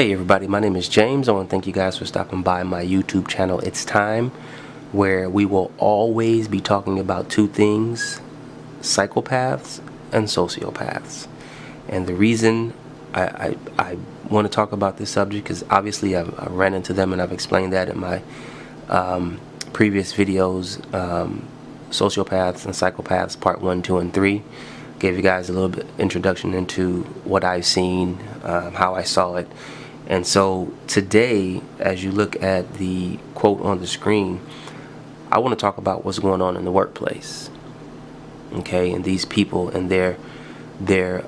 Hey everybody, my name is James. I want to thank you guys for stopping by my YouTube channel. It's time where we will always be talking about two things: psychopaths and sociopaths. And the reason I want to talk about this subject is obviously I ran into them, and I've explained that in my previous videos, sociopaths and psychopaths part 1, 2, and 3. Gave you guys a little bit introduction into what I've seen, how I saw it. And so today, as you look at the quote on the screen, I want to talk about what's going on in the workplace, okay, and these people and their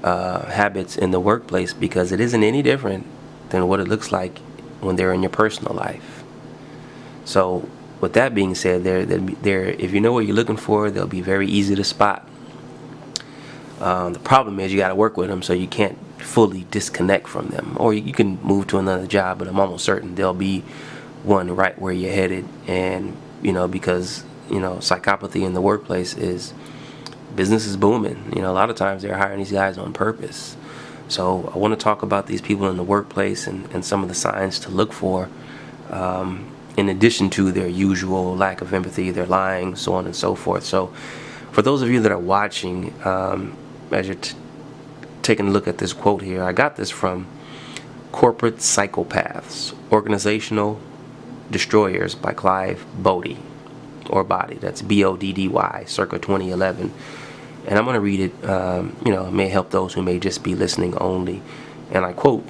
habits in the workplace, because it isn't any different than what it looks like when they're in your personal life. So with that being said, if you know what you're looking for, they'll be very easy to spot. The problem is you got to work with them, so you can't fully disconnect from them, or you can move to another job, but I'm almost certain there'll be one right where you're headed. And because psychopathy in the workplace is, business is booming. A lot of times they're hiring these guys on purpose. So I want to talk about these people in the workplace and some of the signs to look for, in addition to their usual lack of empathy, their lying, so on and so forth. So for those of you that are watching, as you're taking a look at this quote here, I got this from Corporate Psychopaths, Organizational Destroyers by Clive Boddy, or Body. That's Boddy, circa 2011. And I'm going to read it. It may help those who may just be listening only. And I quote,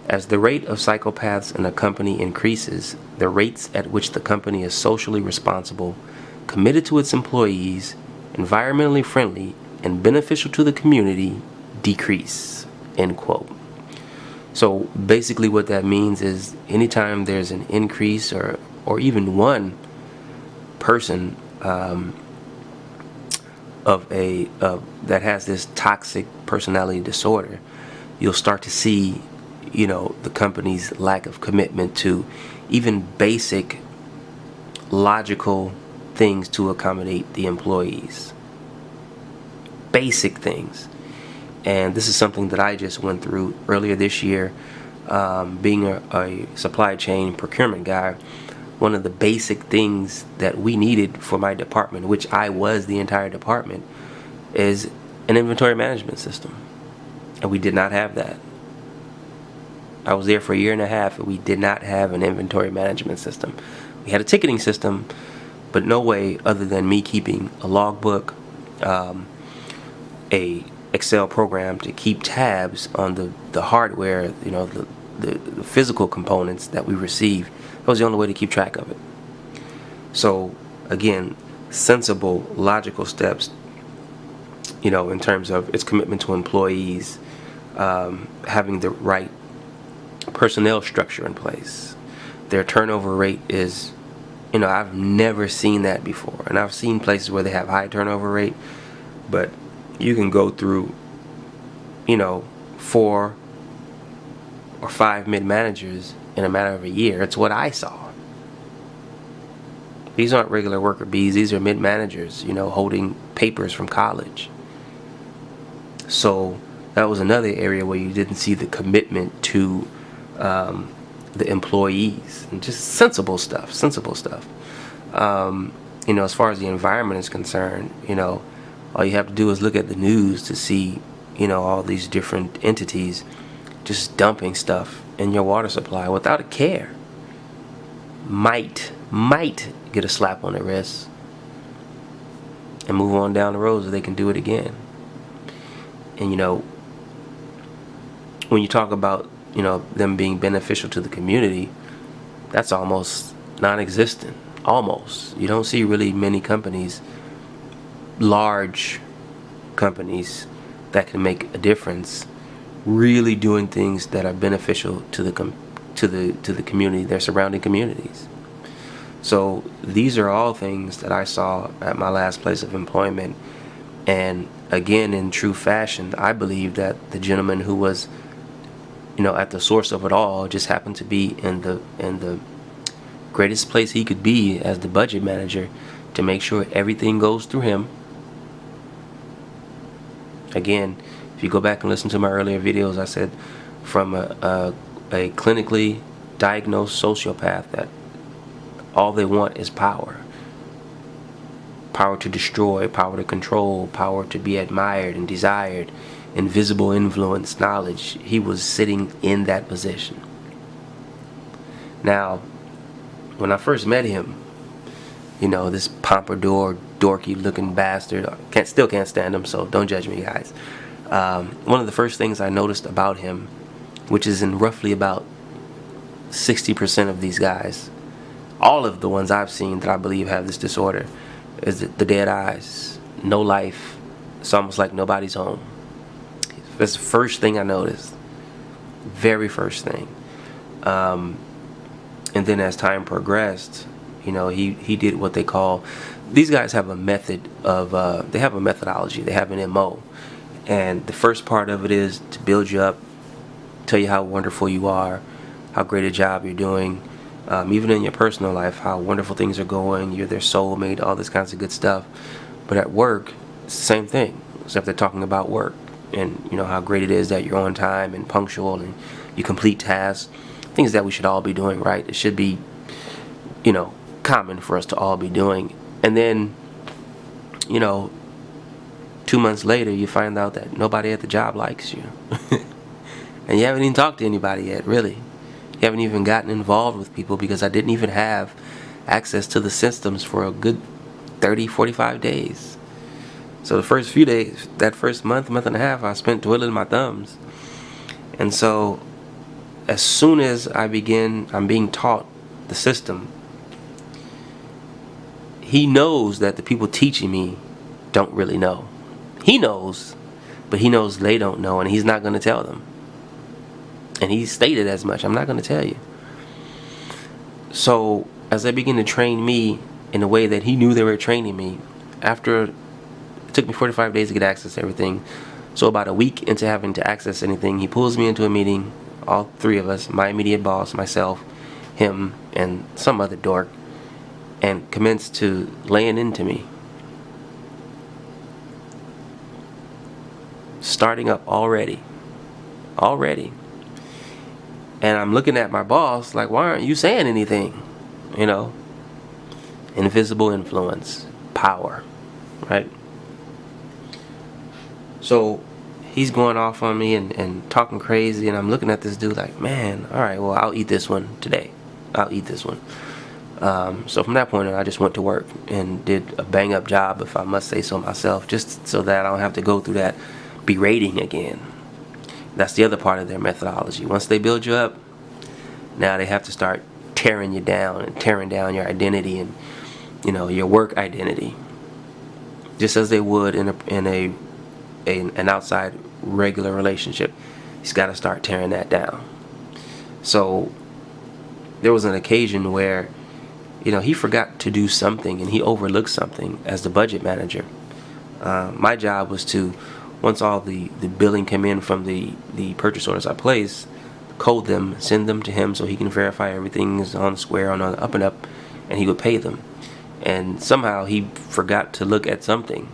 "As the rate of psychopaths in a company increases, the rates at which the company is socially responsible, committed to its employees, environmentally friendly, and beneficial to the community decrease." End quote. So basically what that means is anytime there's an increase or even one person that has this toxic personality disorder, you'll start to see the company's lack of commitment to even basic logical things to accommodate the employees. Basic things. And this is something that I just went through earlier this year, being a supply chain procurement guy. One of the basic things that we needed for my department, which I was the entire department, is an inventory management system. And we did not have that. I was there for a year and a half, and we did not have an inventory management system. We had a ticketing system, but no way other than me keeping a logbook, a Excel program to keep tabs on the hardware, the physical components that we received. That was the only way to keep track of it. So again, sensible, logical steps, in terms of its commitment to employees, having the right personnel structure in place. Their turnover rate is, I've never seen that before. And I've seen places where they have high turnover rate, but you can go through, 4 or 5 mid-managers in a matter of a year. It's what I saw. These aren't regular worker bees. These are mid-managers, holding papers from college. So that was another area where you didn't see the commitment to the employees, and just sensible stuff. As far as the environment is concerned, all you have to do is look at the news to see, all these different entities just dumping stuff in your water supply without a care. Might get a slap on the wrist and move on down the road so they can do it again. And when you talk about them being beneficial to the community, that's almost non-existent. Almost. You don't see really many companies, large companies, that can make a difference, really doing things that are beneficial to the community, their surrounding communities. So these are all things that I saw at my last place of employment. And again, in true fashion, I believe that the gentleman who was at the source of it all just happened to be in the greatest place he could be as the budget manager, to make sure everything goes through him. Again, if you go back and listen to my earlier videos, I said from a a clinically diagnosed sociopath that all they want is power. Power to destroy, power to control, power to be admired and desired, invisible influence, knowledge. He was sitting in that position. Now, when I first met him, this pompadour, dorky looking bastard, still can't stand him, so don't judge me, guys. One of the first things I noticed about him, which is in roughly about 60% of these guys, all of the ones I've seen that I believe have this disorder, is the dead eyes, no life. It's almost like nobody's home. That's the first thing I noticed. Very first thing. And then as time progressed, he did what they call, these guys have a method of, they have a methodology, they have an MO. And the first part of it is to build you up, tell you how wonderful you are, how great a job you're doing, even in your personal life, how wonderful things are going, you're their soulmate, all this kinds of good stuff. But at work, it's the same thing, except they're talking about work and how great it is that you're on time and punctual and you complete tasks, things that we should all be doing, right? It should be, common for us to all be doing. And then, 2 months later, you find out that nobody at the job likes you. And you haven't even talked to anybody yet, really. You haven't even gotten involved with people because I didn't even have access to the systems for a good 30, 45 days. So the first few days, that first month and a half, I spent twiddling my thumbs. And so as soon as I'm being taught the system, he knows that the people teaching me don't really know. He knows, but he knows they don't know, and he's not going to tell them. And he stated as much. I'm not going to tell you. So as they begin to train me in the way that he knew they were training me, after it took me 45 days to get access to everything. So about a week into having to access anything, he pulls me into a meeting, all three of us, my immediate boss, myself, him, and some other dork, and commenced to laying into me. Starting up already. And I'm looking at my boss like, why aren't you saying anything? Invisible influence, power, right? So he's going off on me and talking crazy, and I'm looking at this dude like, man, all right, well, I'll eat this one today. I'll eat this one. So from that point on, I just went to work and did a bang-up job, if I must say so myself, just so that I don't have to go through that berating again. That's the other part of their methodology. Once they build you up, now they have to start tearing you down and tearing down your identity and your work identity, just as they would in an outside regular relationship. He's got to start tearing that down. So there was an occasion where he forgot to do something and he overlooked something as the budget manager. My job was to, once all the billing came in from the purchase orders I placed, code them, send them to him so he can verify everything is on square, on the up and up, and he would pay them. And somehow he forgot to look at something.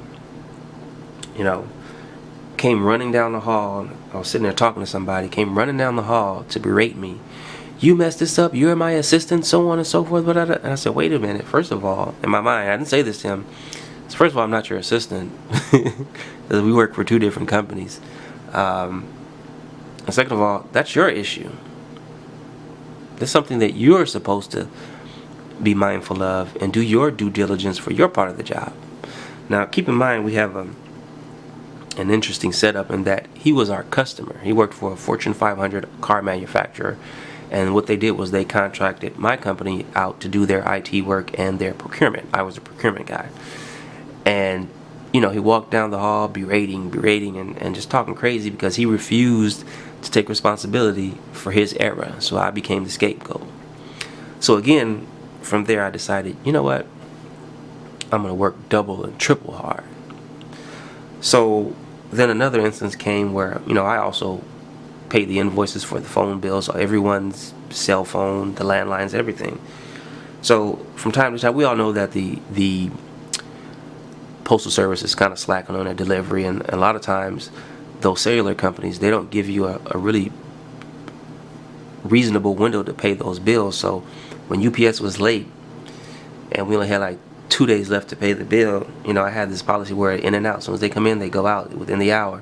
Came running down the hall. I was sitting there talking to somebody, came running down the hall to berate me. You messed this up, you're my assistant, so on and so forth. And I said, wait a minute. First of all, in my mind, I didn't say this to him. First of all, I'm not your assistant. We work for two different companies. And second of all, that's your issue. That's something that you're supposed to be mindful of and do your due diligence for your part of the job. Now, keep in mind, we have an interesting setup in that he was our customer. He worked for a Fortune 500 car manufacturer. And what they did was they contracted my company out to do their IT work and their procurement. I was a procurement guy. And, he walked down the hall berating and just talking crazy because he refused to take responsibility for his error. So I became the scapegoat. So again, from there I decided, you know what? I'm going to work double and triple hard. So then another instance came where, I also paid the invoices for the phone bills, so everyone's cell phone, the landlines, everything. So from time to time, we all know that the postal service is kind of slacking on their delivery, and a lot of times those cellular companies, they don't give you a really reasonable window to pay those bills. So when UPS was late and we only had like 2 days left to pay the bill, I had this policy where in and out. As soon as they come in, they go out within the hour.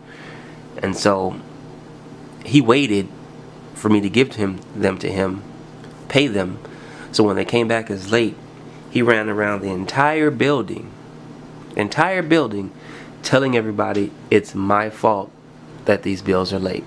And so he waited for me to give them to him, pay them. So when they came back as late, he ran around the entire building, telling everybody it's my fault that these bills are late.